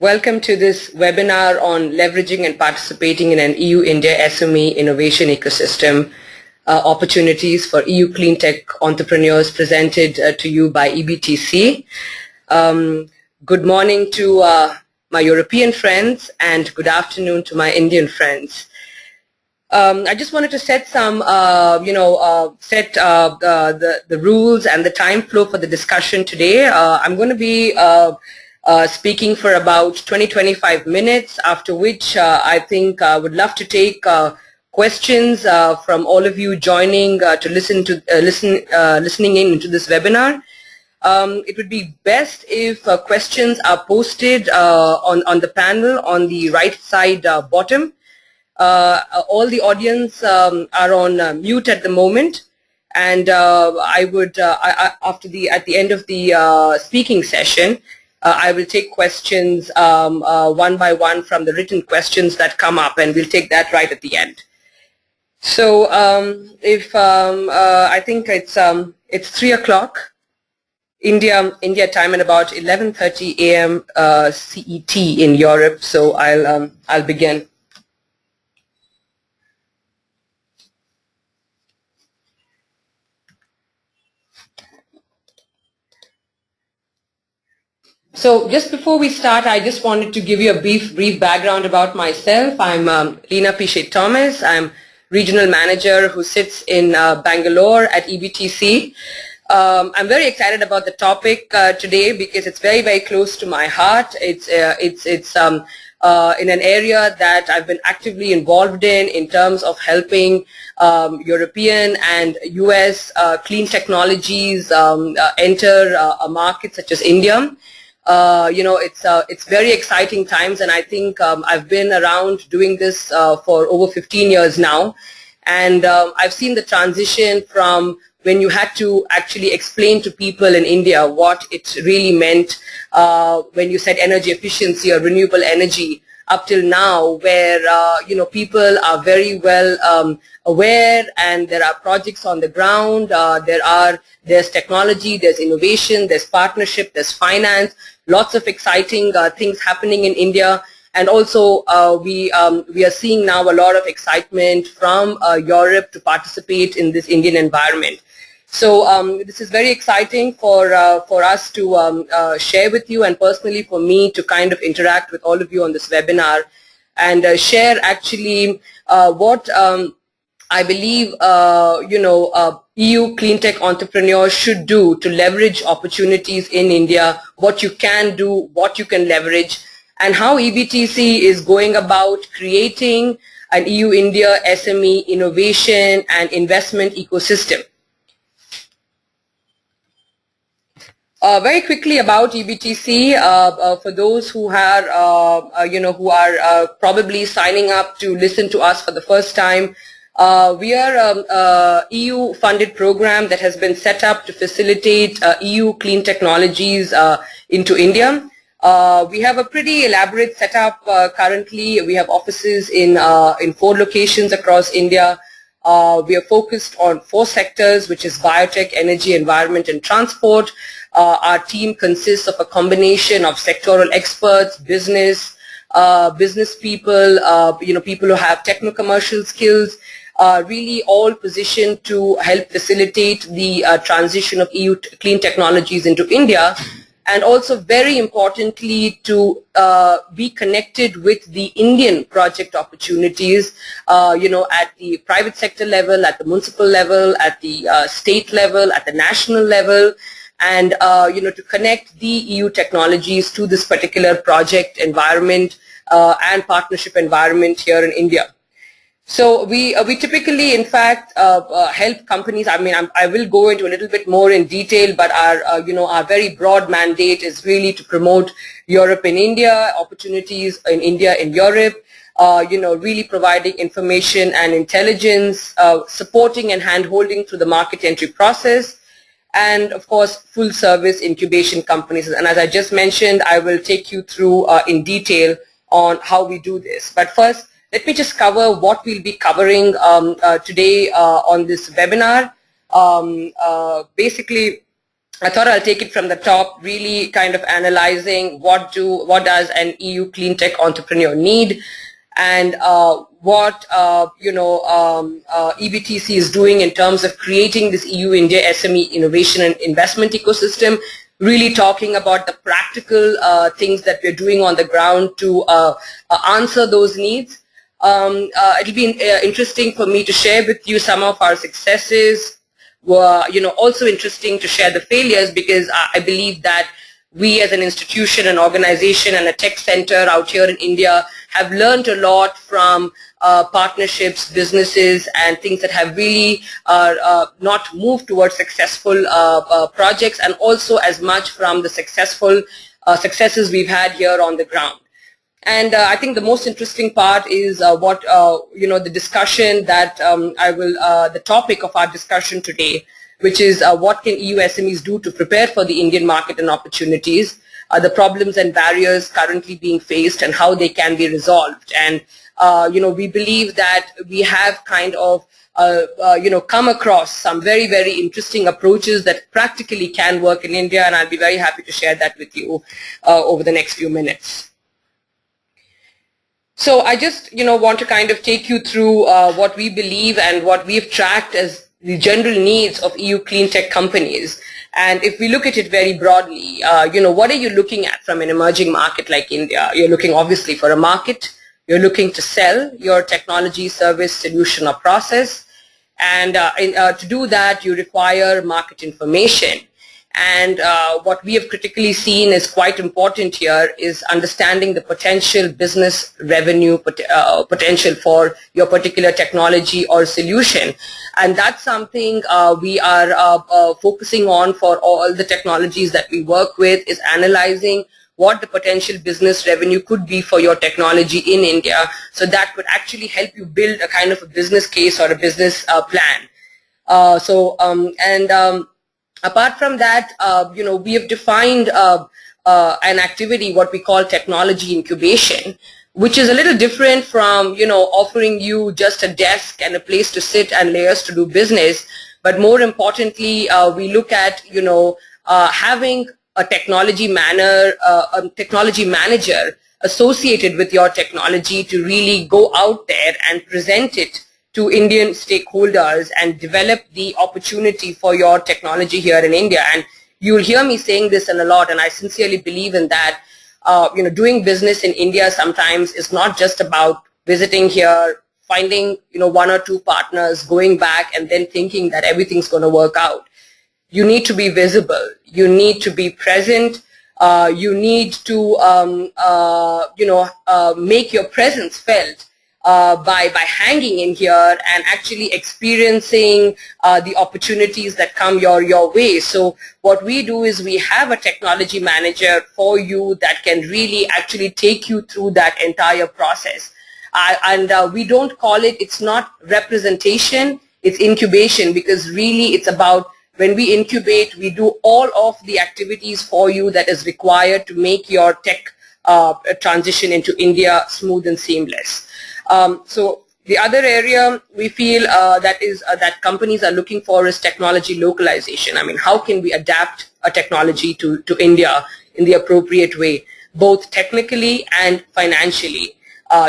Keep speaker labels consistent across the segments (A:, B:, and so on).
A: Welcome to this webinar on leveraging and participating in an EU-India SME innovation ecosystem, opportunities for EU cleantech entrepreneurs, presented to you by EBTC. Good morning to my European friends and good afternoon to my Indian friends. I just wanted to set some, the rules and the time flow for the discussion today. I'm going to be speaking for about 20-25 minutes, after which I think I would love to take questions from all of you joining to listening in into this webinar. It would be best if questions are posted on the panel on the right side bottom. All the audience are on mute at the moment, and I would at the end of the speaking session, I will take questions one by one from the written questions that come up, and we'll take that right at the end. So I think it's 3 o'clock India time and about 11:30 a.m. CET in Europe. So I'll begin. So just before we start, I just wanted to give you a brief background about myself. I'm Leena Pishe Thomas. I'm Regional Manager who sits in Bangalore at EBTC. I'm very excited about the topic today because it's very close to my heart. It's in an area that I've been actively involved in terms of helping European and US clean technologies enter a market such as India. It's very exciting times, and I think I've been around doing this for over 15 years now, and I've seen the transition from when you had to actually explain to people in India what it really meant when you said energy efficiency or renewable energy, up till now, where people are very well aware, and there are projects on the ground. There's technology, there's innovation, there's partnership, there's finance. Lots of exciting things happening in India, and also we are seeing now a lot of excitement from Europe to participate in this Indian environment. So this is very exciting for us to share with you, and personally for me to kind of interact with all of you on this webinar and share actually what I believe EU cleantech entrepreneurs should do to leverage opportunities in India, what you can do, what you can leverage, and how EBTC is going about creating an EU-India SME innovation and investment ecosystem. Very quickly about EBTC, for those who are probably signing up to listen to us for the first time. We are a EU-funded program that has been set up to facilitate EU clean technologies into India. We have a pretty elaborate setup currently. We have offices in 4 locations across India. We are focused on 4 sectors, which is biotech, energy, environment, and transport. Our team consists of a combination of sectoral experts, business people, people who have techno-commercial skills, really all positioned to help facilitate the transition of EU clean technologies into India, and also very importantly to be connected with the Indian project opportunities, at the private sector level, at the municipal level, at the state level, at the national level, and to connect the EU technologies to this particular project environment and partnership environment here in India. So we typically, in fact, help companies. I mean, I will go into a little bit more in detail, but our very broad mandate is really to promote Europe in India, opportunities in India in Europe. Really providing information and intelligence, supporting and hand-holding through the market entry process, and of course full service incubation companies. And as I just mentioned, I will take you through in detail on how we do this. But first, let me just cover what we'll be covering today on this webinar. Basically, I thought I'll take it from the top, really kind of analyzing what does an EU cleantech entrepreneur need, and what EBTC is doing in terms of creating this EU-India SME innovation and investment ecosystem, really talking about the practical things that we're doing on the ground to answer those needs. It'll be interesting for me to share with you some of our successes, also interesting to share the failures, because I believe that we as an institution, an organization, and a tech center out here in India have learned a lot from partnerships, businesses, and things that have really not moved towards successful projects, and also as much from the successes we've had here on the ground. And I think the most interesting part is the discussion that the topic of our discussion today, which is what can EU SMEs do to prepare for the Indian market and opportunities, the problems and barriers currently being faced, and how they can be resolved. And we believe that we have kind of come across some very, very interesting approaches that practically can work in India, and I'll be very happy to share that with you over the next few minutes. So I just, want to kind of take you through what we believe and what we've tracked as the general needs of EU clean tech companies. And if we look at it very broadly, what are you looking at from an emerging market like India? You're looking obviously for a market. You're looking to sell your technology, service, solution, or process. And to do that, you require market information. And what we have critically seen is quite important here is understanding the potential business revenue potential for your particular technology or solution. And that's something we are focusing on for all the technologies that we work with, is analyzing what the potential business revenue could be for your technology in India, so that could actually help you build a kind of a business case or a business plan. Apart from that, we have defined an activity, what we call technology incubation, which is a little different from, offering you just a desk and a place to sit and layers to do business. But more importantly, we look at, having a technology manager associated with your technology to really go out there and present it to Indian stakeholders and develop the opportunity for your technology here in India. And you'll hear me saying this a lot, and I sincerely believe in that. Doing business in India sometimes is not just about visiting here, finding, one or two partners, going back, and then thinking that everything's going to work out. You need to be visible. You need to be present. You need to, make your presence felt. By hanging in here and actually experiencing the opportunities that come your way. So what we do is we have a technology manager for you that can really actually take you through that entire process. We don't call it, it's not representation, it's incubation, because really it's about, when we incubate, we do all of the activities for you that is required to make your tech transition into India smooth and seamless. So the other area we feel that companies are looking for is technology localization. I mean, how can we adapt a technology to India in the appropriate way, both technically and financially?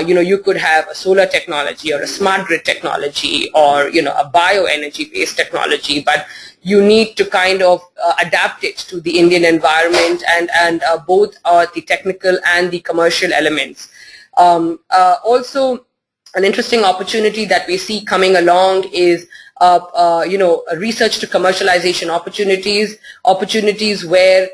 A: You could have a solar technology or a smart grid technology or, a bioenergy based technology, but you need to kind of adapt it to the Indian environment and both the technical and the commercial elements. Also, an interesting opportunity that we see coming along is, research to commercialization opportunities where,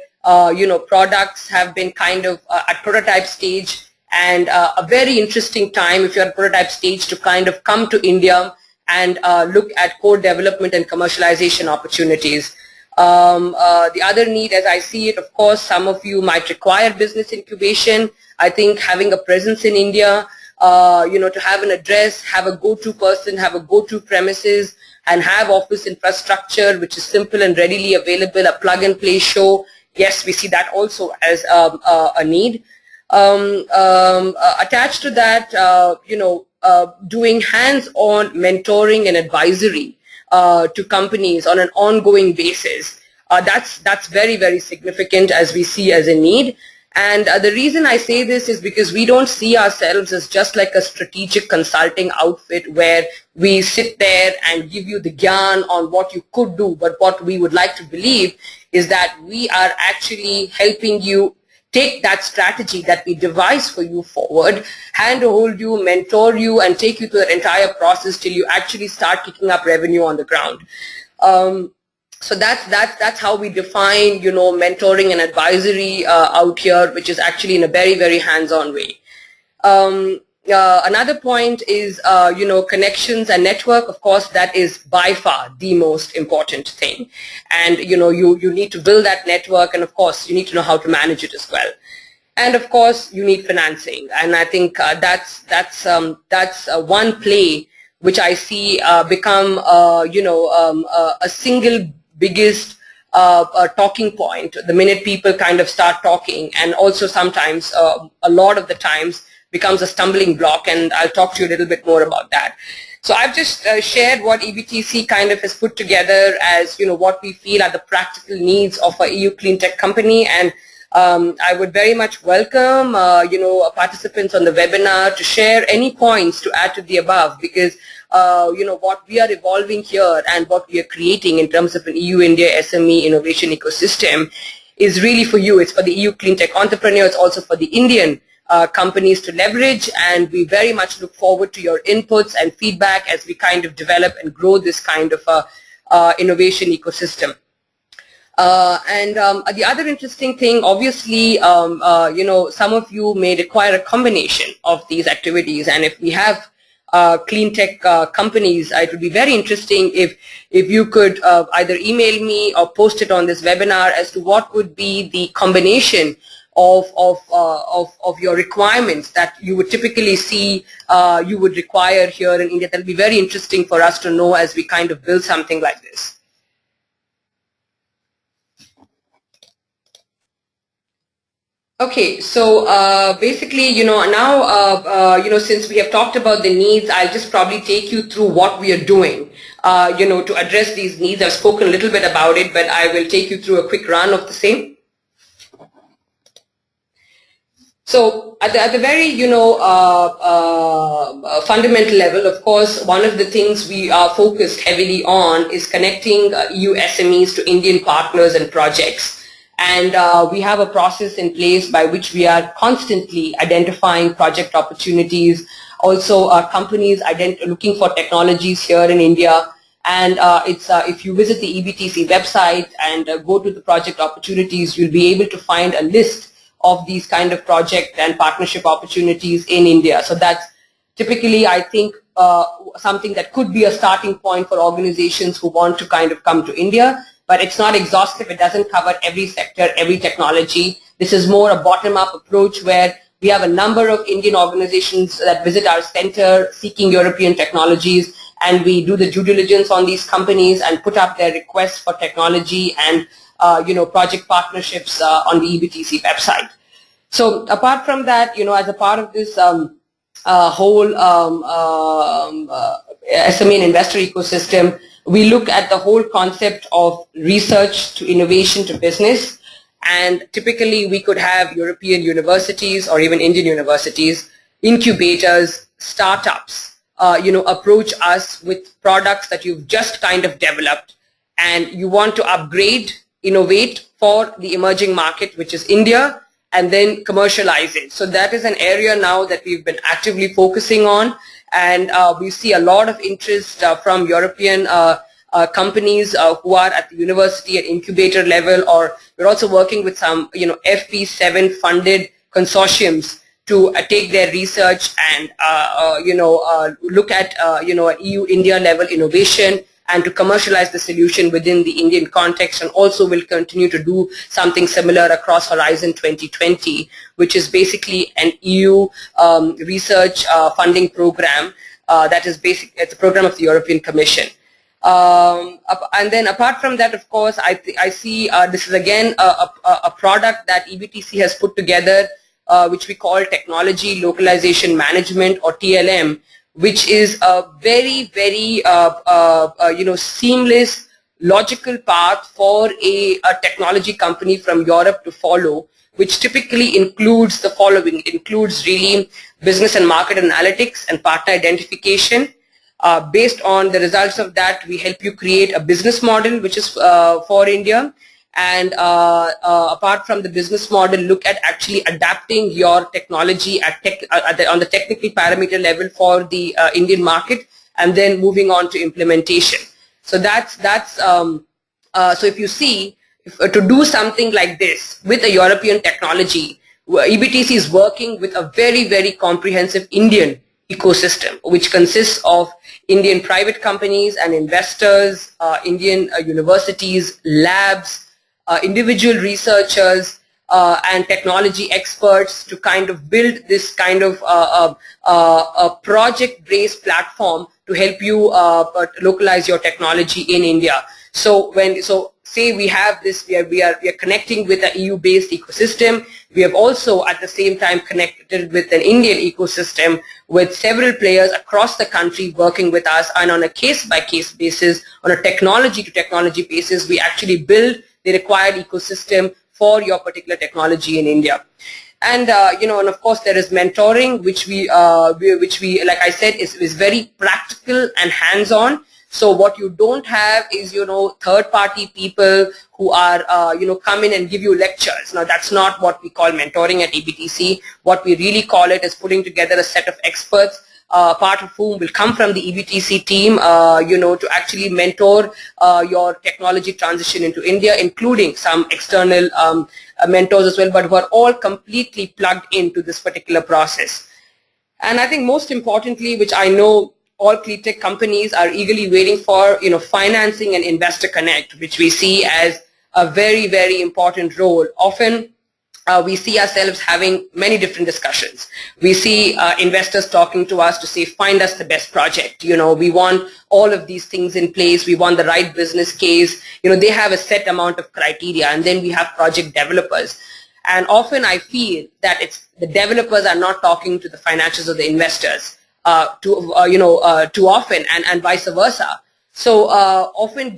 A: products have been kind of at prototype stage, and a very interesting time if you're at prototype stage to kind of come to India and look at core development and commercialization opportunities. The other need, as I see it, of course, some of you might require business incubation. I think having a presence in India, to have an address, have a go-to person, have a go-to premises, and have office infrastructure which is simple and readily available, a plug-and-play show. Yes, we see that also as a need. Attached to that, doing hands-on mentoring and advisory to companies on an ongoing basis. That's very, very significant as we see as a need. And the reason I say this is because we don't see ourselves as just like a strategic consulting outfit where we sit there and give you the gyan on what you could do, but what we would like to believe is that we are actually helping you take that strategy that we devise for you forward, handhold you, mentor you, and take you through the entire process till you actually start kicking up revenue on the ground. So that's how we define, mentoring and advisory out here, which is actually in a very, very hands-on way. Another point is, connections and network. Of course, that is by far the most important thing. And, you need to build that network, and of course, you need to know how to manage it as well. And of course, you need financing. And I think that's one play which I see become, a single biggest talking point the minute people kind of start talking, and also sometimes a lot of the times becomes a stumbling block, and I'll talk to you a little bit more about that. So I've just shared what EBTC kind of has put together as what we feel are the practical needs of a EU cleantech company, and I would very much welcome participants on the webinar to share any points to add to the above, because what we are evolving here and what we are creating in terms of an EU-India SME innovation ecosystem is really for you. It's for the EU cleantech entrepreneur. It's also for the Indian companies to leverage, and we very much look forward to your inputs and feedback as we kind of develop and grow this kind of innovation ecosystem. The other interesting thing, obviously, some of you may require a combination of these activities, and if we have clean tech companies, it would be very interesting if you could either email me or post it on this webinar as to what would be the combination of your requirements that you would typically see you would require here in India. That will be very interesting for us to know as we kind of build something like this. Okay, so basically, now, since we have talked about the needs, I'll just probably take you through what we are doing, to address these needs. I've spoken a little bit about it, but I will take you through a quick run of the same. So at the very, fundamental level, of course, one of the things we are focused heavily on is connecting EU SMEs to Indian partners and projects. And we have a process in place by which we are constantly identifying project opportunities, also companies looking for technologies here in India. And if you visit the EBTC website and go to the project opportunities, you'll be able to find a list of these kind of project and partnership opportunities in India. So that's typically, I think, something that could be a starting point for organizations who want to kind of come to India. But it's not exhaustive. It doesn't cover every sector, every technology. This is more a bottom-up approach where we have a number of Indian organizations that visit our center seeking European technologies, and we do the due diligence on these companies and put up their requests for technology and project partnerships on the EBTC website. So apart from that, as a part of this whole SME and investor ecosystem, we look at the whole concept of research to innovation to business, and typically we could have European universities or even Indian universities, incubators, startups, approach us with products that you've just kind of developed and you want to upgrade, innovate for the emerging market, which is India, and then commercialize it. So that is an area now that we've been actively focusing on. And we see a lot of interest from European companies who are at the university and incubator level, or we're also working with some, FP7 funded consortiums to take their research and, look at, EU-India level innovation and to commercialize the solution within the Indian context, and also will continue to do something similar across Horizon 2020, which is basically an EU research funding program that is it's a program of the European Commission. And then apart from that, of course, I see this is again a product that EBTC has put together, which we call Technology Localization Management, or TLM, which is a very, very, seamless logical path for a technology company from Europe to follow, which typically includes the following. It includes really business and market analytics and partner identification. Based on the results of that, we help you create a business model which is for India. And apart from the business model, look at actually adapting your technology on the technical parameter level for the Indian market, and then moving on to implementation. So so if you see, to do something like this with a European technology, EBTC is working with a very, very comprehensive Indian ecosystem, which consists of Indian private companies and investors, Indian universities, labs, individual researchers, and technology experts to kind of build this kind of a project-based platform to help you localize your technology in India. So say we have this, we are connecting with an EU-based ecosystem. We have also at the same time connected with an Indian ecosystem with several players across the country working with us, and on a case-by-case basis, on a technology-to-technology basis, we actually build the required ecosystem for your particular technology in India. And and of course there is mentoring, which we like I said is very practical and hands-on. So what you don't have is third-party people who are come in and give you lectures. Now that's not what we call mentoring at EBTC. What we really call it is putting together a set of experts, part of whom will come from the EBTC team, to actually mentor your technology transition into India, including some external mentors as well, but who are all completely plugged into this particular process. And I think most importantly, which I know all cleantech companies are eagerly waiting for, financing and investor connect, which we see as a very, very important role. Often we see ourselves having many different discussions. We see investors talking to us to say, find us the best project. We want all of these things in place. We want the right business case. They have a set amount of criteria, and then we have project developers. And often I feel that the developers are not talking to the financials of the investors too often, and vice versa. So often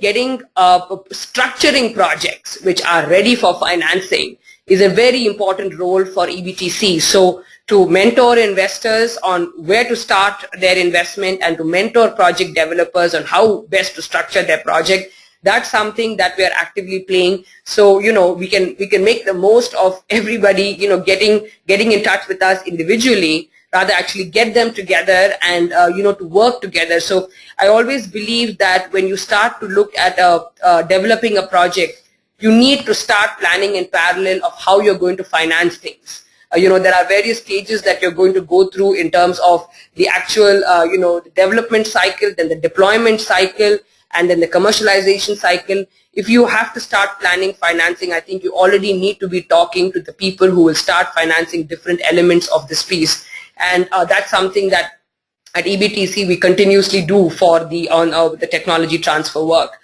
A: structuring projects which are ready for financing is a very important role for EBTC. So to mentor investors on where to start their investment and to mentor project developers on how best to structure their project, that's something that we are actively playing. So we can make the most of everybody getting in touch with us individually, rather actually get them together and to work together. So I always believe that when you start to look at developing a project, you need to start planning in parallel of how you're going to finance things. There are various stages that you're going to go through in terms of the actual the development cycle, then the deployment cycle, and then the commercialization cycle. If you have to start planning financing, I think you already need to be talking to the people who will start financing different elements of this piece. And that's something that at EBTC we continuously do for the technology transfer work.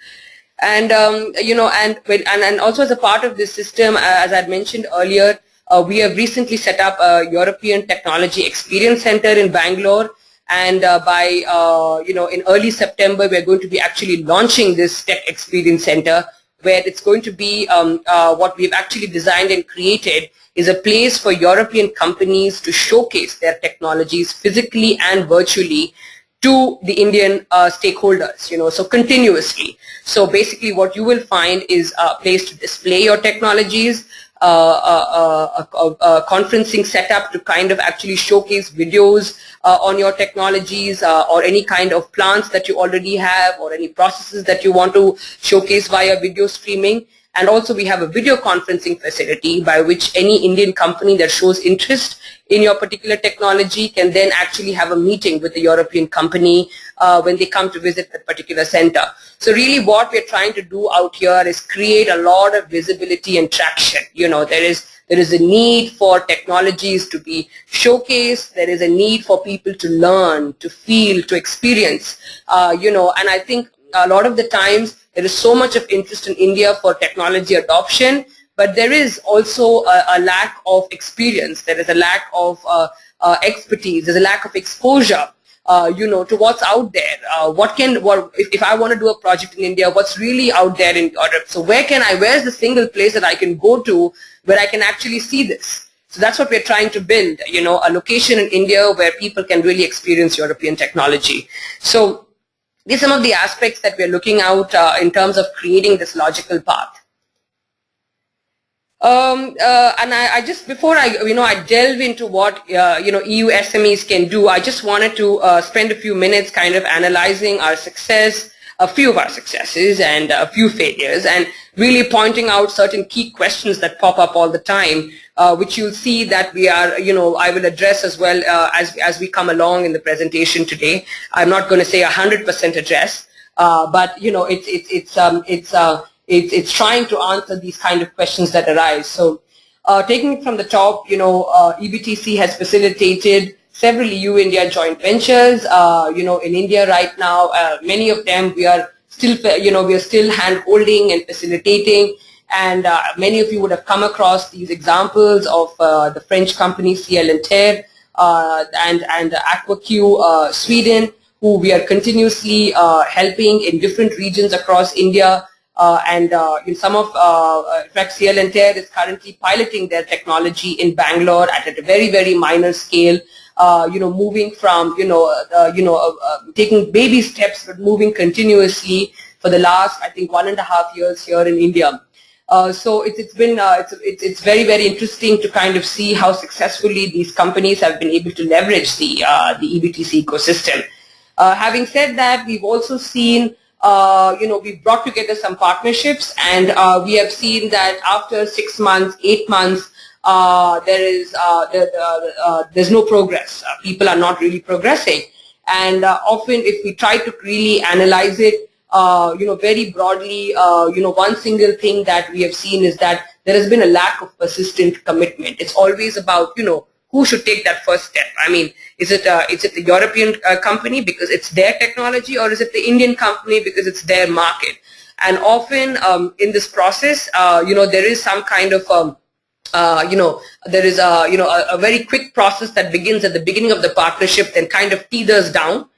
A: And and also as a part of this system, as I mentioned earlier, we have recently set up a European Technology Experience Center in Bangalore, and in early September we're going to be actually launching this Tech Experience Center, where it's going to be what we've actually designed and created is a place for European companies to showcase their technologies physically and virtually to the Indian stakeholders, so continuously. So basically what you will find is a place to display your technologies, a conferencing setup to kind of actually showcase videos on your technologies, or any kind of plants that you already have, or any processes that you want to showcase via video streaming. And also we have a video conferencing facility by which any Indian company that shows interest in your particular technology can then actually have a meeting with the European company when they come to visit that particular center. So really what we're trying to do out here is create a lot of visibility and traction. There is a need for technologies to be showcased. There is a need for people to learn, to feel, to experience, and I think a lot of the times there is so much of interest in India for technology adoption, but there is also a lack of experience. There is a lack of expertise. There's a lack of exposure to what's out there. If I want to do a project in India, what's really out there in Europe? So where's the single place that I can go to where I can actually see this? So that's what we're trying to build, a location in India where people can really experience European technology. So these are some of the aspects that we're looking out in terms of creating this logical path. And I just, before I delve into what, EU SMEs can do, I just wanted to spend a few minutes kind of analyzing our success, a few of our successes and a few failures, and really pointing out certain key questions that pop up all the time, which you'll see that we are, I will address as well as we come along in the presentation today. I'm not going to say 100% address, but it's trying to answer these kind of questions that arise. So, taking it from the top, EBTC has facilitated several EU-India joint ventures. In India right now, many of them we are still hand-holding and facilitating. And many of you would have come across these examples of the French company Cleantech and AquaQ Sweden, who we are continuously helping in different regions across India. In some of, in fact, Cleantech is currently piloting their technology in Bangalore at a very, very minor scale. Moving from, taking baby steps, but moving continuously for the last, I think, 1.5 years here in India. So it's very, very interesting to kind of see how successfully these companies have been able to leverage the EBTC ecosystem. Having said that, we've also seen, we've brought together some partnerships, and we have seen that after 6 months, 8 months, there's no progress. People are not really progressing, and often if we try to really analyze it, very broadly, one single thing that we have seen is that there has been a lack of persistent commitment. It's always about, who should take that first step. I mean, is it the European company because it's their technology, or is it the Indian company because it's their market? And often in this process, there is some kind of there is a very quick process that begins at the beginning of the partnership, then kind of teeters down,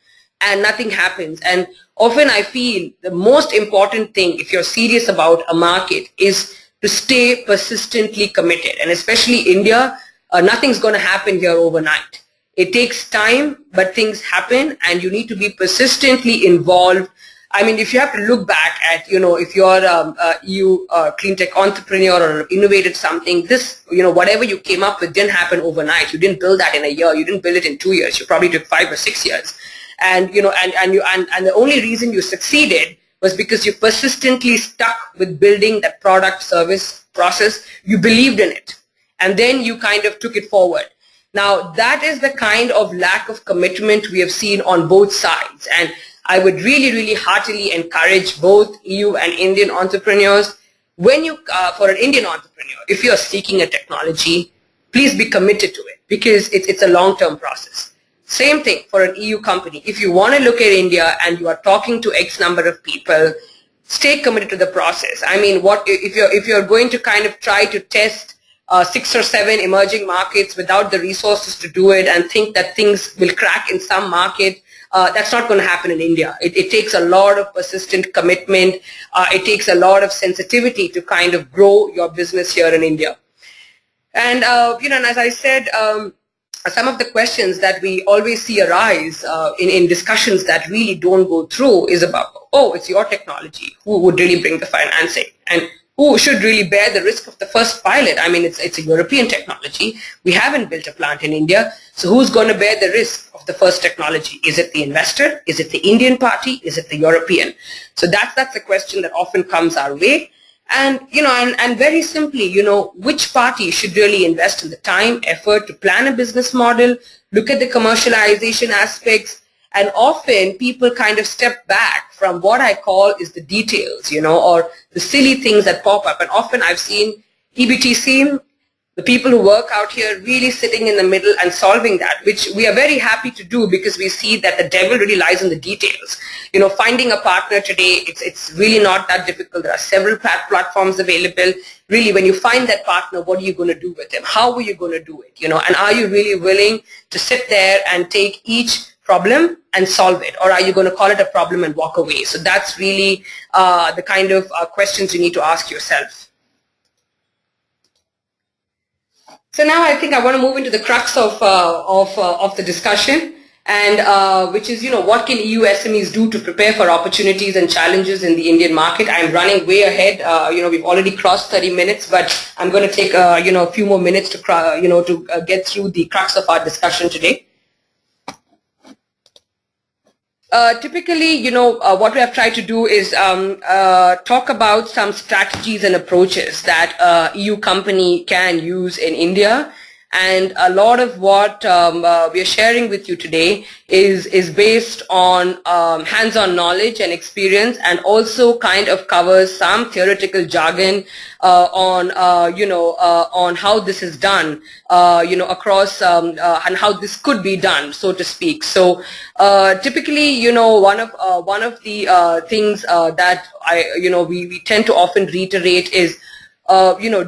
A: and nothing happens. And often I feel the most important thing, if you're serious about a market, is to stay persistently committed. And especially India, nothing's going to happen here overnight. It takes time, but things happen, and you need to be persistently involved. I mean, if you have to look back at, if you're a EU cleantech entrepreneur or innovated something, this, whatever you came up with didn't happen overnight. You didn't build that in a year. You didn't build it in 2 years. You probably took 5 or 6 years. And, and the only reason you succeeded was because you persistently stuck with building that product, service, process. You believed in it. And then you kind of took it forward. Now, that is the kind of lack of commitment we have seen on both sides. And I would really, really heartily encourage both EU and Indian entrepreneurs, when you, for an Indian entrepreneur, if you're seeking a technology, please be committed to it, because it's a long-term process. Same thing for an EU company. If you want to look at India and you are talking to X number of people, stay committed to the process. I mean, if you're going to kind of try to test 6 or 7 emerging markets without the resources to do it and think that things will crack in some market, that's not going to happen in India. It takes a lot of persistent commitment. It takes a lot of sensitivity to kind of grow your business here in India. And, and as I said, some of the questions that we always see arise in discussions that really don't go through is about, oh, it's your technology. Who would really bring the financing? And who should really bear the risk of the first pilot? I mean, it's a European technology. We haven't built a plant in India. So who's going to bear the risk of the first technology? Is it the investor? Is it the Indian party? Is it the European? So that's the question that often comes our way. And, and very simply, which party should really invest in the time, effort to plan a business model, look at the commercialization aspects, and often people kind of step back from what I call is the details, or the silly things that pop up. And often I've seen EBTC, the people who work out here, really sitting in the middle and solving that, which we are very happy to do, because we see that the devil really lies in the details. Finding a partner today, it's really not that difficult. There are several platforms available. Really, when you find that partner, what are you going to do with them? How are you going to do it? And are you really willing to sit there and take each problem and solve it, or are you going to call it a problem and walk away? So that's really the kind of questions you need to ask yourself. So now I think I want to move into the crux of the discussion, and which is, what can EU SMEs do to prepare for opportunities and challenges in the Indian market? I'm running way ahead. We've already crossed 30 minutes, but I'm going to take a few more minutes to get through the crux of our discussion today. Typically, what we have tried to do is talk about some strategies and approaches that EU company can use in India. And a lot of what we are sharing with you today is based on hands-on knowledge and experience, and also kind of covers some theoretical jargon on how this is done, across and how this could be done, so to speak. So typically, one of the things that we tend to often reiterate is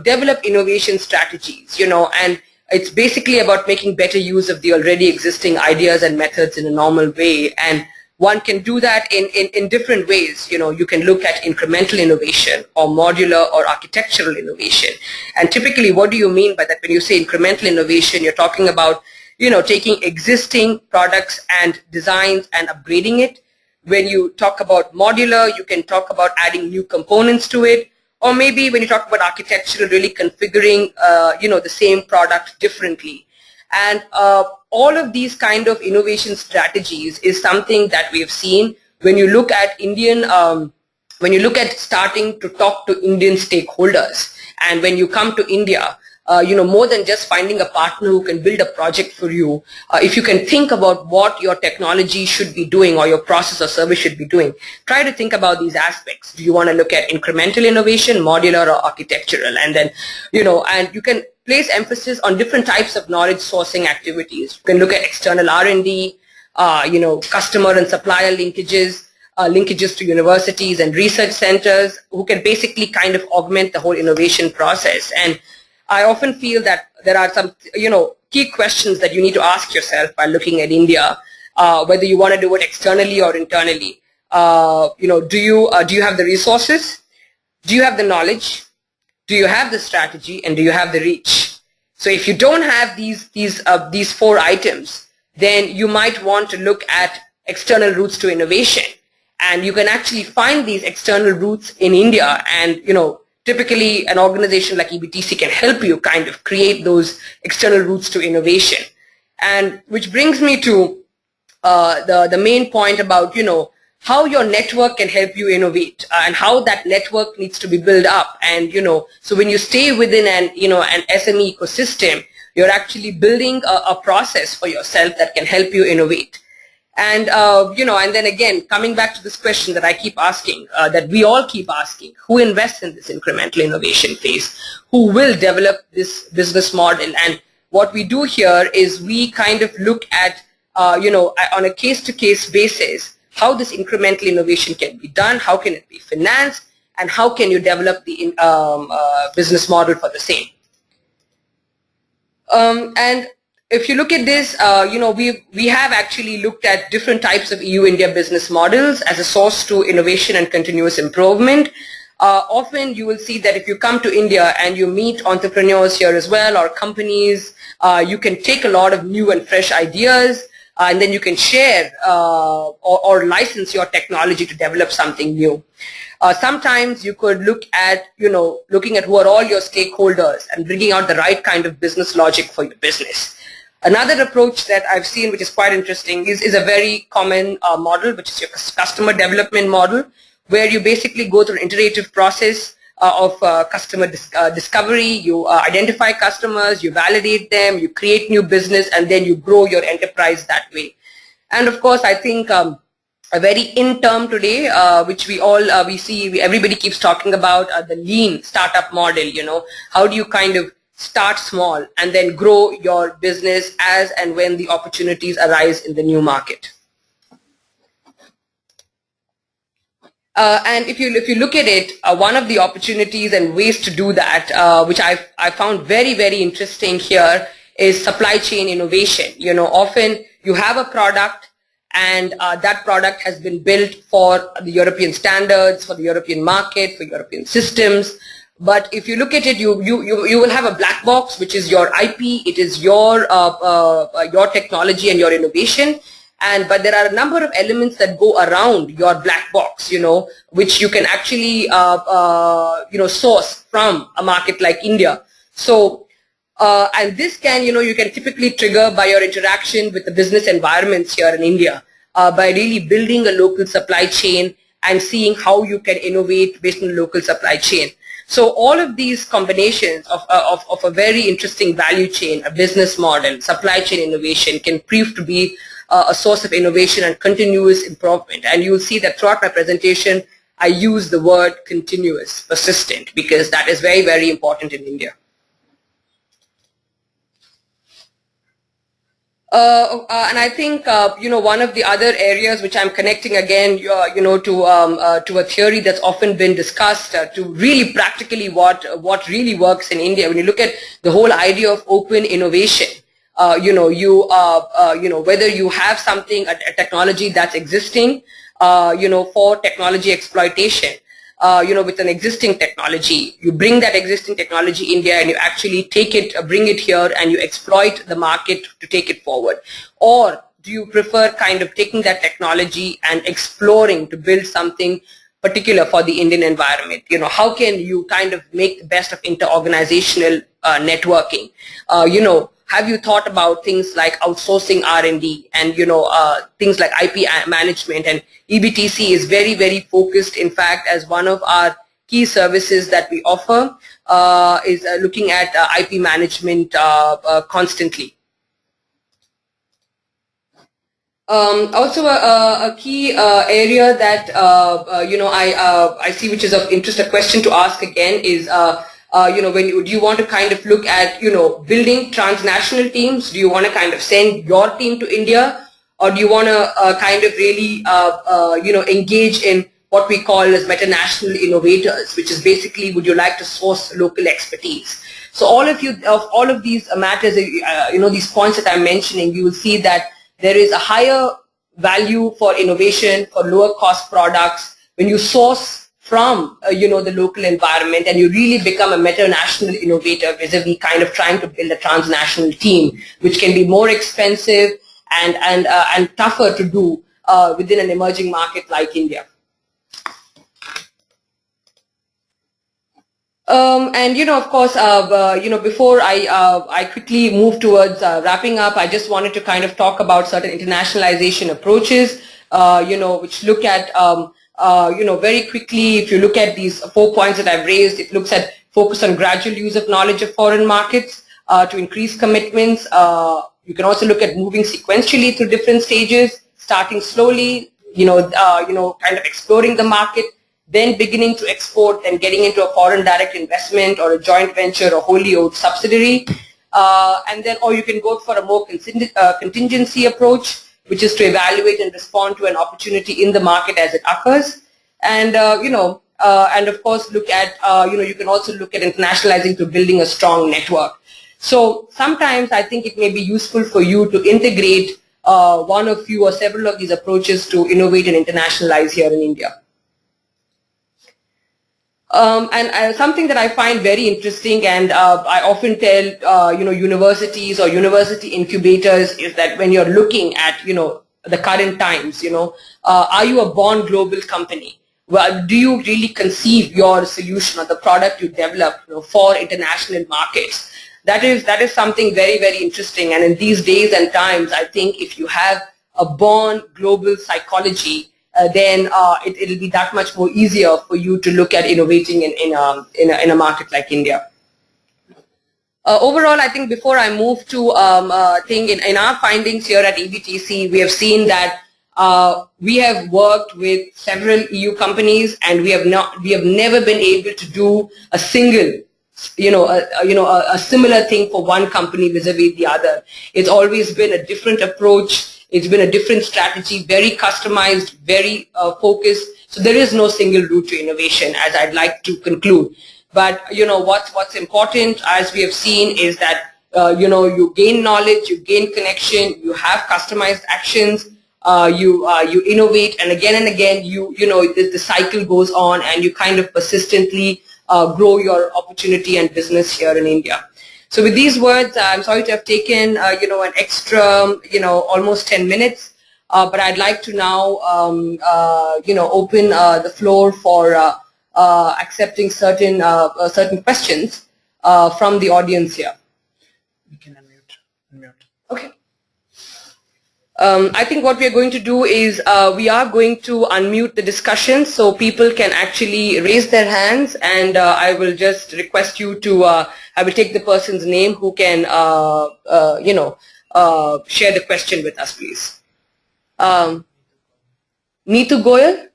A: develop innovation strategies, and it's basically about making better use of the already existing ideas and methods in a normal way. And one can do that in different ways. You can look at incremental innovation or modular or architectural innovation. And typically, what do you mean by that? When you say incremental innovation, you're talking about, taking existing products and designs and upgrading it. When you talk about modular, you can talk about adding new components to it. Or maybe when you talk about architectural, really configuring, the same product differently. And all of these kind of innovation strategies is something that we have seen when you look at when you look at starting to talk to Indian stakeholders. And when you come to India, more than just finding a partner who can build a project for you, if you can think about what your technology should be doing or your process or service should be doing, try to think about these aspects. Do you want to look at incremental innovation, modular or architectural? And then, and you can place emphasis on different types of knowledge sourcing activities. You can look at external R&D, customer and supplier linkages, linkages to universities and research centers who can basically kind of augment the whole innovation process. And I often feel that there are some, key questions that you need to ask yourself while looking at India, whether you want to do it externally or internally. Do you have the resources? Do you have the knowledge? Do you have the strategy? And do you have the reach? So if you don't have these four items, then you might want to look at external routes to innovation. And you can actually find these external routes in India, and typically an organization like EBTC can help you kind of create those external routes to innovation. And which brings me to the main point about how your network can help you innovate, and how that network needs to be built up. And so when you stay within an SME ecosystem, you're actually building a process for yourself that can help you innovate. And, and then again, coming back to this question that I keep asking, that we all keep asking, who invests in this incremental innovation phase? Who will develop this business model? And what we do here is we kind of look at, on a case-to-case basis, how this incremental innovation can be done, how can it be financed, and how can you develop the business model for the same. And if you look at this, we have actually looked at different types of EU-India business models as a source to innovation and continuous improvement. Often you will see that if you come to India and you meet entrepreneurs here as well, or companies, you can take a lot of new and fresh ideas, and then you can share or license your technology to develop something new. Sometimes you could look at, looking at who are all your stakeholders and bringing out the right kind of business logic for your business. Another approach that I've seen, which is quite interesting, is a very common model, which is your customer development model, where you basically go through an iterative process of customer discovery. You identify customers, you validate them, you create new business, and then you grow your enterprise that way. And of course, I think a very in term today, which we see, everybody keeps talking about the lean startup model. How do you kind of start small and then grow your business as and when the opportunities arise in the new market. And if you look at it, one of the opportunities and ways to do that, which I found very, very interesting here, is supply chain innovation. Often you have a product and that product has been built for the European standards, for the European market, for European systems. But if you look at it, you will have a black box, which is your IP, it is your technology and your innovation. But there are a number of elements that go around your black box, which you can actually, source from a market like India. So, and this can, you can typically trigger by your interaction with the business environments here in India, by really building a local supply chain and seeing how you can innovate based on the local supply chain. So all of these combinations of a very interesting value chain, a business model, supply chain innovation can prove to be a source of innovation and continuous improvement. And you will see that throughout my presentation, I use the word continuous, persistent, because that is very, very important in India. And I think, one of the other areas which I'm connecting again, to a theory that's often been discussed, to really practically what really works in India. When you look at the whole idea of open innovation, whether you have something, a technology that's existing, for technology exploitation, with an existing technology, you bring that existing technology in India and you actually take it, bring it here and you exploit the market to take it forward. Or do you prefer kind of taking that technology and exploring to build something particular for the Indian environment? How can you kind of make the best of inter-organizational networking? Have you thought about things like outsourcing R&D and, things like IP management? And EBTC is very, very focused, in fact, as one of our key services that we offer, is looking at IP management constantly. Also, a key area that, I see which is of interest, a question to ask again is, do you want to kind of look at, building transnational teams? Do you want to kind of send your team to India? Or do you want to kind of really, engage in what we call as metanational innovators, which is basically, would you like to source local expertise? So all of these matters, these points that I'm mentioning, you will see that there is a higher value for innovation, for lower cost products, when you source from, the local environment and you really become a metanational innovator vis-a-vis kind of trying to build a transnational team, which can be more expensive and tougher to do within an emerging market like India. Of course, before I quickly move towards wrapping up, I just wanted to kind of talk about certain internationalization approaches, which look at, very quickly, if you look at these 4 points that I've raised, it looks at focus on gradual use of knowledge of foreign markets to increase commitments. You can also look at moving sequentially through different stages, starting slowly, kind of exploring the market, then beginning to export and getting into a foreign direct investment or a joint venture or wholly owned subsidiary. Or you can go for a more contingency approach, which is to evaluate and respond to an opportunity in the market as it occurs. And, and of course look at, you can also look at internationalizing to building a strong network. So sometimes I think it may be useful for you to integrate one or few or several of these approaches to innovate and internationalize here in India. Something that I find very interesting, and I often tell universities or university incubators, is that when you're looking at the current times, are you a born global company? Well, do you really conceive your solution or the product you develop for international markets? That is something very, very interesting. And in these days and times, I think if you have a born global psychology, then it'll be that much more easier for you to look at innovating in a market like India. Overall, I think before I move to in our findings here at EBTC, we have seen that we have worked with several EU companies, and we have never been able to do a single, a similar thing for one company vis-a-vis the other. It's always been a different approach. It's been a different strategy, very customized, very focused. So there is no single route to innovation, as I'd like to conclude. But what's important, as we have seen, is that you gain knowledge, you gain connection, you have customized actions, you innovate, and again the cycle goes on, and you kind of persistently grow your opportunity and business here in India. So with these words, I'm sorry to have taken an extra almost 10 minutes, but I'd like to now open the floor for accepting certain questions from the audience here.
B: We can unmute.
A: Okay. I think what we are going to do is we are going to unmute the discussion so people can actually raise their hands, and I will just request you to, I will take the person's name who can, share the question with us, please. Neetu Goyal?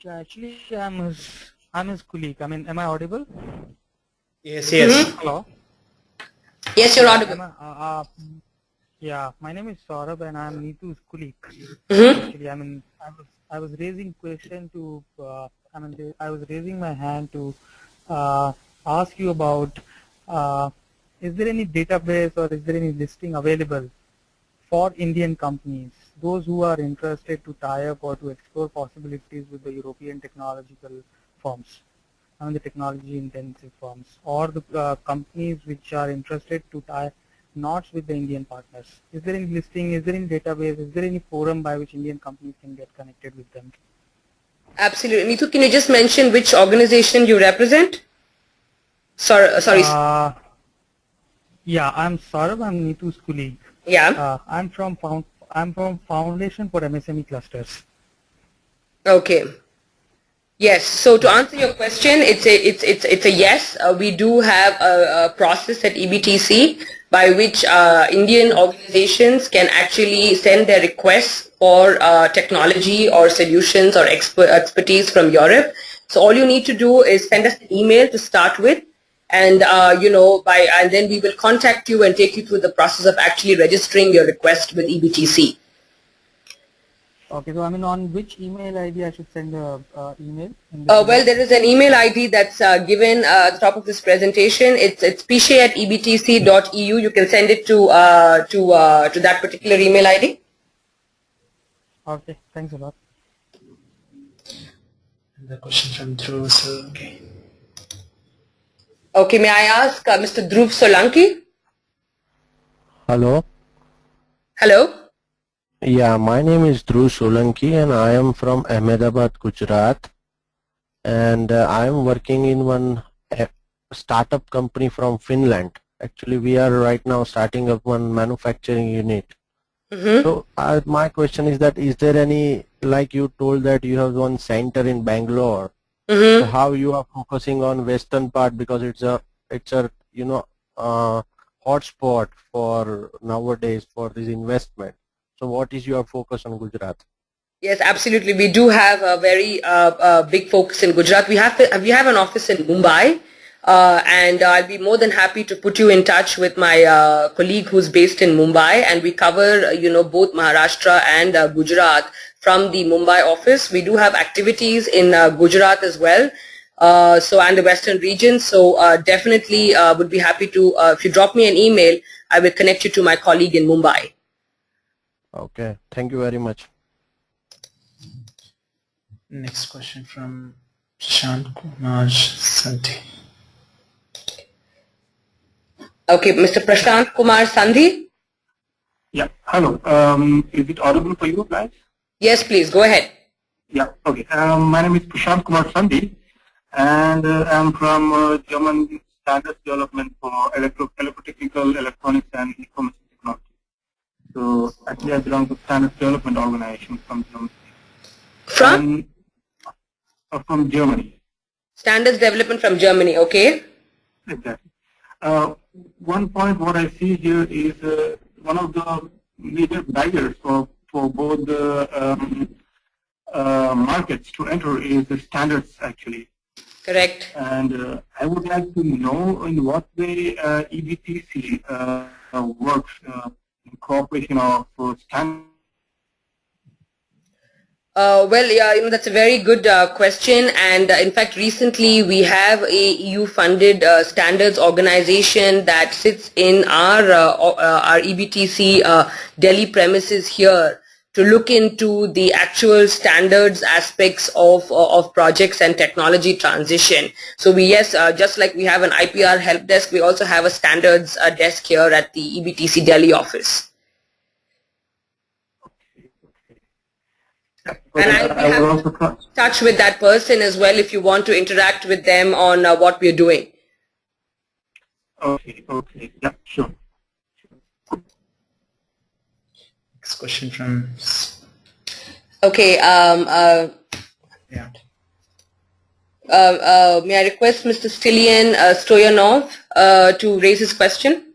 C: Actually, I'm his colleague. I mean, am I audible?
B: Yes, yes.
A: Mm-hmm.
C: Hello?
A: Yes, you're audible.
C: Yeah, my name is Saurabh and I'm Neetu's colleague.
A: Mm-hmm.
C: Actually, I was raising question to, I was raising my hand to ask you about, is there any database or is there any listing available for Indian companies, those who are interested to tie up or to explore possibilities with the European technological firms, the technology intensive firms, or the companies which are interested to tie knots with the Indian partners? Is there any listing, is there any database, is there any forum by which Indian companies can get connected with them?
A: Absolutely. Neetu, can you just mention which organization you represent? Sorry.
C: Yeah, I'm Saurabh, I'm Neetu's colleague.
A: Yeah.
C: I'm from Foundation for MSME Clusters.
A: Okay. Yes. So to answer your question, it's a yes. We do have a process at EBTC by which Indian organizations can actually send their requests for technology or solutions or expertise from Europe. So all you need to do is send us an email to start with, and and then we will contact you and take you through the process of actually registering your request with EBTC.
C: Okay, so on which email ID I should send the email?
A: Well, there is an email ID that's given at the top of this presentation. It's pishe@ebtc.eu. You can send it to that particular email ID.
C: Okay, thanks a lot.
B: The question from Dhruv, so okay.
A: Okay, may I ask Mr. Dhruv Solanki?
D: Hello.
A: Hello.
D: Yeah, my name is Dhruv Solanki and I am from Ahmedabad, Gujarat, and I am working in one startup company from Finland. Actually, we are right now starting up one manufacturing unit.
A: Mm-hmm.
D: So my question is that, is there any, like you told that you have one center in Bangalore,
A: Mm-hmm.
D: so how you are focusing on western part, because it's a hotspot for nowadays for this investment. So what is your focus on Gujarat?
A: Yes, absolutely. We do have a very big focus in Gujarat. We have an office in Mumbai, and I'll be more than happy to put you in touch with my colleague who's based in Mumbai, and we cover both Maharashtra and Gujarat from the Mumbai office. We do have activities in Gujarat as well, and the western region. So definitely would be happy to, if you drop me an email, I will connect you to my colleague in Mumbai.
D: Okay, thank you very much.
B: Next question from Prashant Kumar Sandhi.
A: Okay, Mr. Prashant Kumar Sandhi.
E: Yeah, hello. Is it audible for you guys?
A: Yes, please, go ahead.
E: Yeah, okay. My name is Prashant Kumar Sandhi, and I'm from German Standards Development for Electrotechnical, Electronics, and Information Technology. So actually, I belong to Standards Development Organization from Germany. From Germany.
A: Standards Development from Germany, okay.
E: Exactly. One point what I see here is one of the major barriers for both the markets to enter is the standards actually.
A: Correct.
E: And I would like to know in what way EBTC works in cooperation of standards.
A: Well, yeah, that's a very good question, and in fact, recently we have a EU-funded standards organization that sits in our EBTC Delhi premises here to look into the actual standards aspects of projects and technology transition. So we, yes, just like we have an IPR help desk, we also have a standards desk here at the EBTC Delhi office. And I'll be happy to touch with that person as well if you want to interact with them on what we're doing.
E: Okay, okay, yeah, sure.
B: Next question from.
A: Okay,
B: Yeah.
A: may I request Mr. Stilian Stoyanov to raise his question?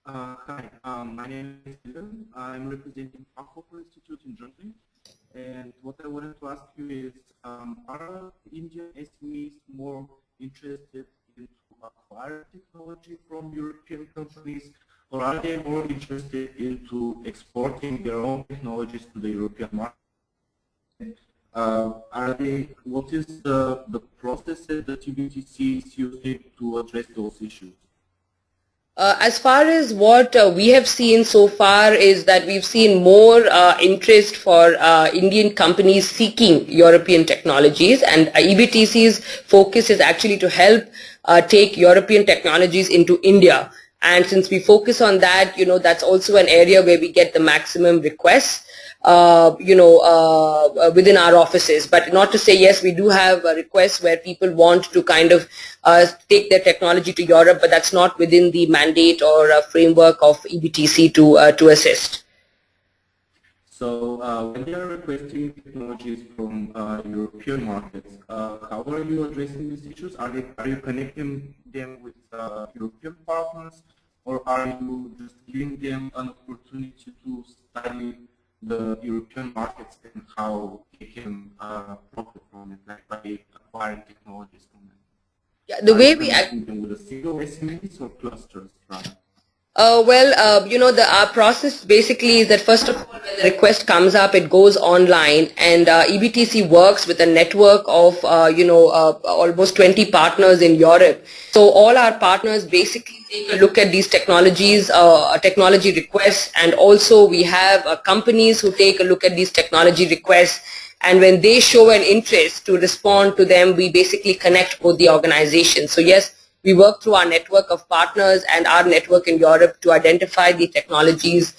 F: Hi, my name is Dylan. I'm representing Fraunhofer Institute in Germany. And what I wanted to ask you is, are Indian SMEs more interested in acquiring technology from European companies, or are they more interested into exporting their own technologies to the European market? What is the processes that EBTC is using to address those issues?
A: As far as what we have seen so far is that we've seen more interest for Indian companies seeking European technologies, and EBTC's focus is actually to help take European technologies into India. And since we focus on that, that's also an area where we get the maximum requests. Within our offices, but not to say, yes, we do have requests where people want to kind of take their technology to Europe, but that's not within the mandate or framework of EBTC to assist.
F: So when they are requesting technologies from European markets, how are you addressing these issues? Are you connecting them with European partners, or are you just giving them an opportunity to study the European markets and how they can profit from it, like by acquiring technologies from them?
A: Yeah, the way we
F: them with a single SMEs or clusters, rather?
A: Our process basically is that first of all, when the request comes up, it goes online, and EBTC works with a network of, almost 20 partners in Europe. So all our partners basically take a look at these technologies, technology requests, and also we have companies who take a look at these technology requests, and when they show an interest to respond to them, we basically connect both the organizations. So yes, we work through our network of partners and our network in Europe to identify the technologies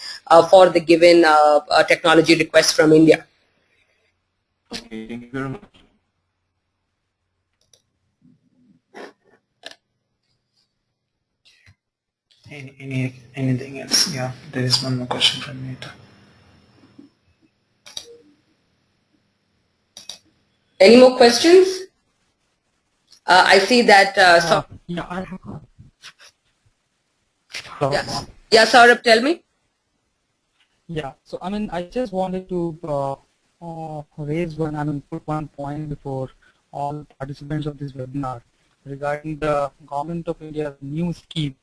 A: for the given technology requests from India.
F: Okay, thank you very much.
B: Anything else? Yeah, there is one more question from Nita.
A: Any more questions? I see that.
C: Yeah, I have.
A: Yeah, Saurabh, tell me.
C: Yeah, so I just wanted to put one point before all participants of this webinar regarding the Government of India's new scheme,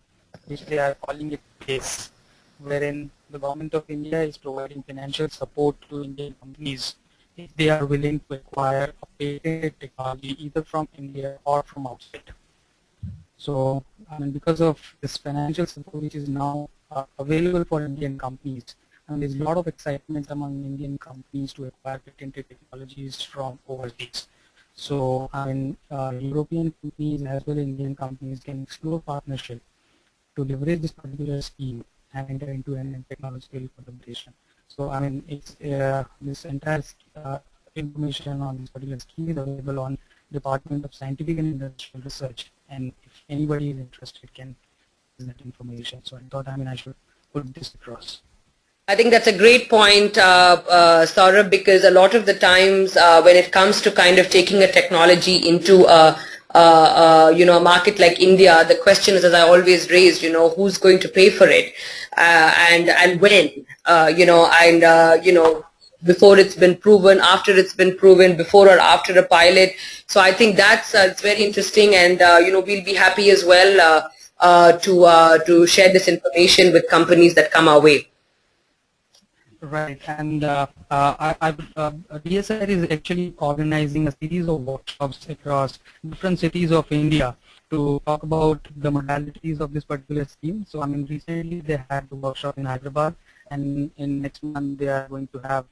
C: which they are calling it PACE, wherein the Government of India is providing financial support to Indian companies if they are willing to acquire a patented technology either from India or from outside. So, because of this financial support which is now available for Indian companies, and there's a lot of excitement among Indian companies to acquire patented technologies from overseas. So, European companies as well as Indian companies can explore partnership to leverage this particular scheme and enter into an technological collaboration. So, it's this entire information on this particular scheme is available on Department of Scientific and Industrial Research, and if anybody is interested can use that information. So I thought I should put this across.
A: I think that's a great point, Saurabh, because a lot of the times when it comes to kind of taking a technology into a market like India, the question is, as I always raised, who's going to pay for it, and when, before it's been proven, after it's been proven, before or after a pilot. So I think that's it's very interesting, and we'll be happy as well to share this information with companies that come our way.
C: Right, and DSR is actually organizing a series of workshops across different cities of India to talk about the modalities of this particular scheme. So, I mean, recently they had the workshop in Hyderabad, and in next month they are going to have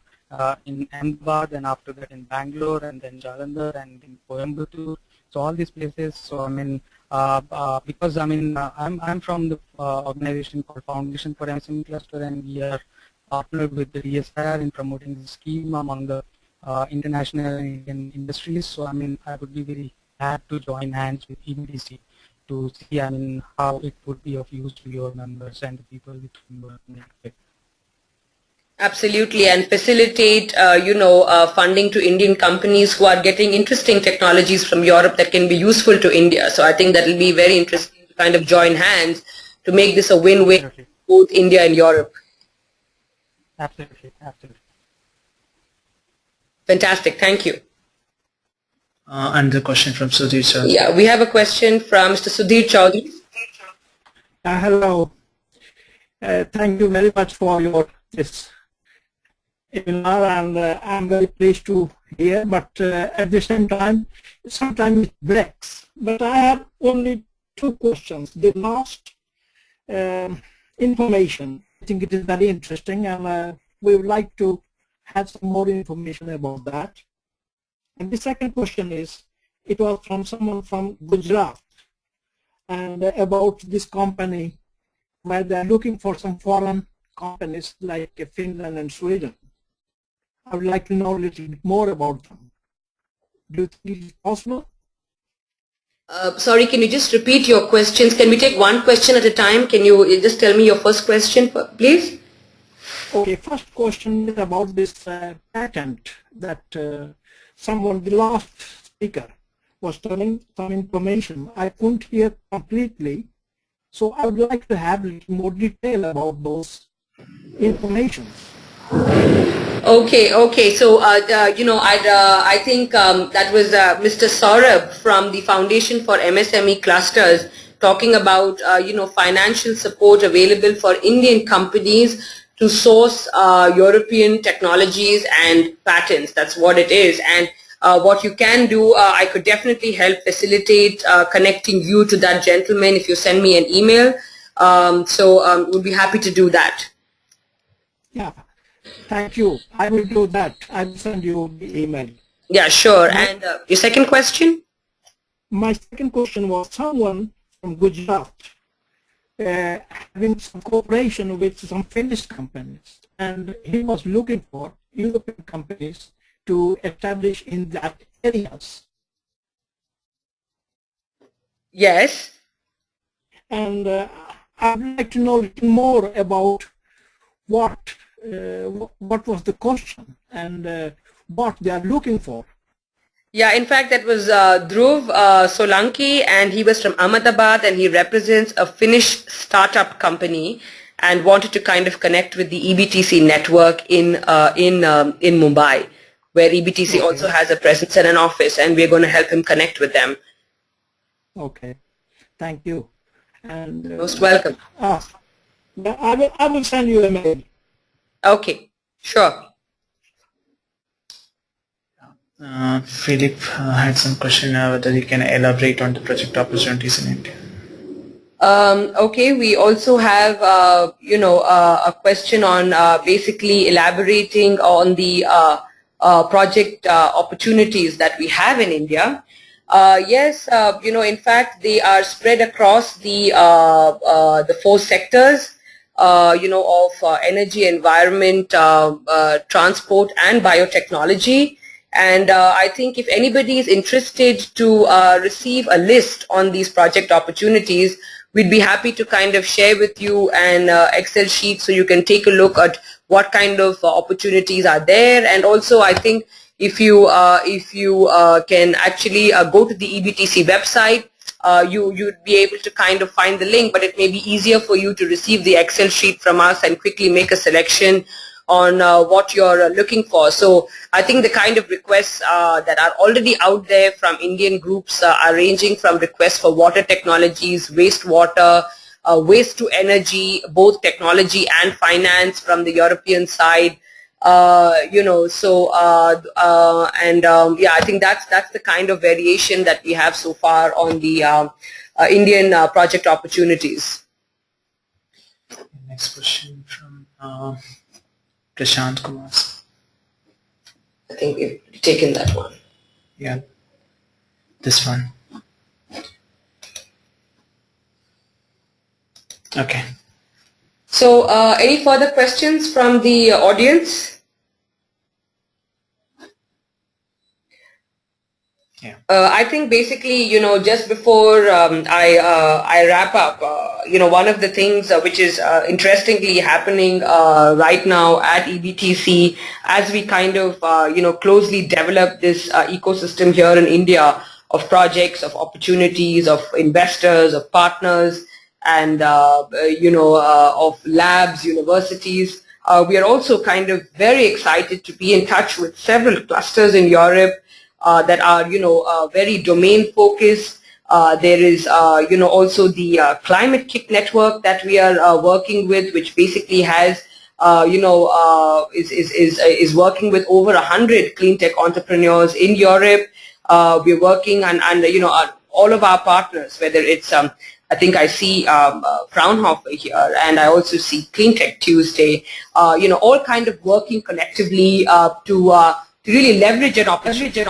C: in Ahmedabad, and after that in Bangalore, and then Jalandhar, and in Coimbatore. So all these places. So I mean, because I mean, I'm from the organization called Foundation for MSME Cluster, and we are partnered with the DSIR in promoting the scheme among the international and Indian industries. So I mean, I would be very happy to join hands with EBTC to see, I mean, how it would be of use to your members and the people with whom you are connected.
A: Absolutely, and facilitate, funding to Indian companies who are getting interesting technologies from Europe that can be useful to India. So I think that will be very interesting to kind of join hands to make this a win-win
C: Absolutely.
A: both India and Europe.
C: Absolutely, absolutely.
A: Fantastic, thank you.
B: And the question from Sudhir Chaudhary.
A: Yeah, we have a question from Mr. Sudhir Chaudhary.
G: Hello. Thank you very much for your this webinar, and I'm very pleased to hear, but at the same time, sometimes it breaks. But I have only two questions. The last information, I think it is very interesting, and we would like to have some more information about that. And the second question is, it was from someone from Gujarat, and about this company where they're looking for some foreign companies like Finland and Sweden. I would like to know a little bit more about them. Do you think it is possible?
A: Sorry, can you just repeat your questions? Can we take one question at a time? Can you just tell me your first question, please?
G: Okay, first question is about this patent that someone, the last speaker, was telling some information. I couldn't hear completely, so I would like to have a little more detail about those information.
A: Okay. So, I think that was Mr. Saurabh from the Foundation for MSME Clusters talking about, financial support available for Indian companies to source European technologies and patents. That's what it is. And what you can do, I could definitely help facilitate connecting you to that gentleman if you send me an email. We'll be happy to do that.
G: Yeah, thank you. I will do that. I will send you the email.
A: Yeah, sure. And your second question?
G: My second question was someone from Gujarat having some cooperation with some Finnish companies, and he was looking for European companies to establish in that areas.
A: Yes.
G: And I would like to know a little more about what was the question and what they are looking for.
A: Yeah, in fact, that was Dhruv Solanki, and he was from Ahmedabad, and he represents a Finnish startup company and wanted to kind of connect with the EBTC network in Mumbai, where EBTC also has a presence and an office, and we're going to help him connect with them.
G: Okay, thank you. And
A: Most welcome.
G: I will send you a mail.
A: Okay, sure.
B: Philip had some question whether you can elaborate on the project opportunities in India.
A: Okay, we also have, a question on basically elaborating on the project opportunities that we have in India. Yes, in fact, they are spread across the 4 sectors, of energy, environment, transport, and biotechnology. And I think if anybody is interested to receive a list on these project opportunities, we'd be happy to kind of share with you an Excel sheet so you can take a look at what kind of opportunities are there. And also, I think if you can actually go to the EBTC website, you'd be able to kind of find the link, but it may be easier for you to receive the Excel sheet from us and quickly make a selection on what you're looking for. So I think the kind of requests that are already out there from Indian groups are ranging from requests for water technologies, wastewater, waste to energy, both technology and finance from the European side. Yeah, I think that's the kind of variation that we have so far on the Indian project opportunities.
B: Next question from Prashant Kumar.
A: I think we've taken that one.
B: Yeah, this one. Okay.
A: So, any further questions from the audience?
B: Yeah.
A: I think basically, just before I wrap up, one of the things which is interestingly happening right now at EBTC, as we kind of, closely develop this ecosystem here in India of projects, of opportunities, of investors, of partners, and, of labs, universities. We are also kind of very excited to be in touch with several clusters in Europe that are, very domain focused. There is, also the Climate Kick network that we are working with, which basically has, is working with over 100 clean tech entrepreneurs in Europe. We're working on all of our partners, whether it's I think I see Fraunhofer here, and I also see Cleantech Tuesday. All kind of working collectively to really leverage an opportunity.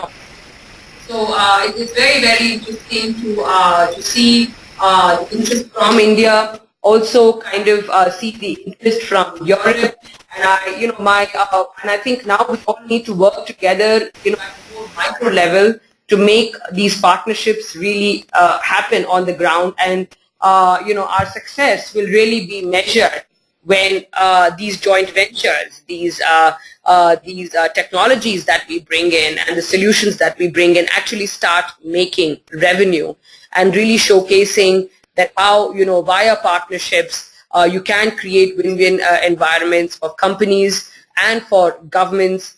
A: So it is very, very interesting to see the interest from India, also kind of see the interest from Europe, and I think now we all need to work together, at a more micro level to make these partnerships really happen on the ground, and our success will really be measured when these joint ventures, these technologies that we bring in and the solutions that we bring in actually start making revenue and really showcasing that how, via partnerships, you can create win-win environments for companies and for governments,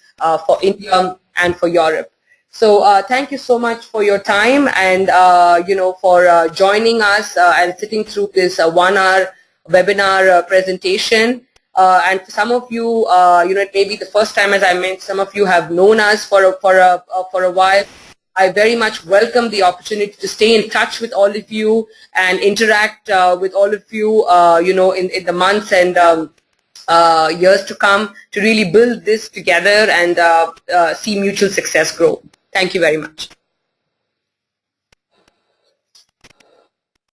A: for India and for Europe. So thank you so much for your time and, for joining us and sitting through this 1 hour webinar presentation. And for some of you, it may be the first time, as I mentioned, some of you have known us for a while. I very much welcome the opportunity to stay in touch with all of you and interact with all of you, in the months and years to come to really build this together and see mutual success grow. Thank you very much.